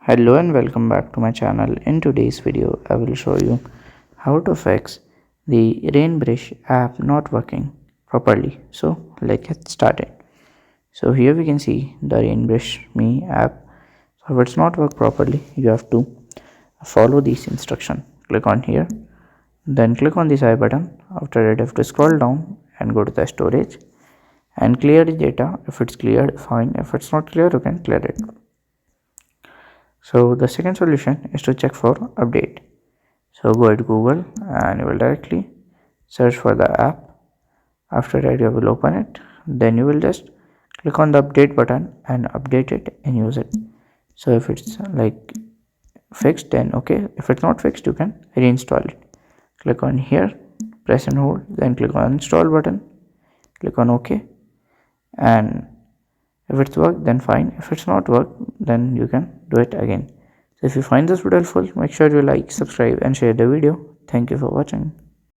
Hello and welcome back to my channel. In today's video I will show you how to fix the Reimburse app not working properly. So let's get started. So here we can see the Reimburse Me app. So if it's not work properly, you have to follow these instructions. Click on here, then click on this I button. After that you have to scroll down and go to the storage and clear the data. If it's cleared, fine. If it's not clear, you can clear it. So the second solution is to check for update. So go to Google and you will directly search for the app. After that you will open it, then you will just click on the update button and update it and use it. So if it's like fixed, then okay. If it's not fixed, you can reinstall it. Click on here, press and hold, then click on install button, click on OK, and if it's worked, then fine. If it's not worked, then you can do it again. So if you find this video helpful, make sure you like, subscribe and share the video. Thank you for watching.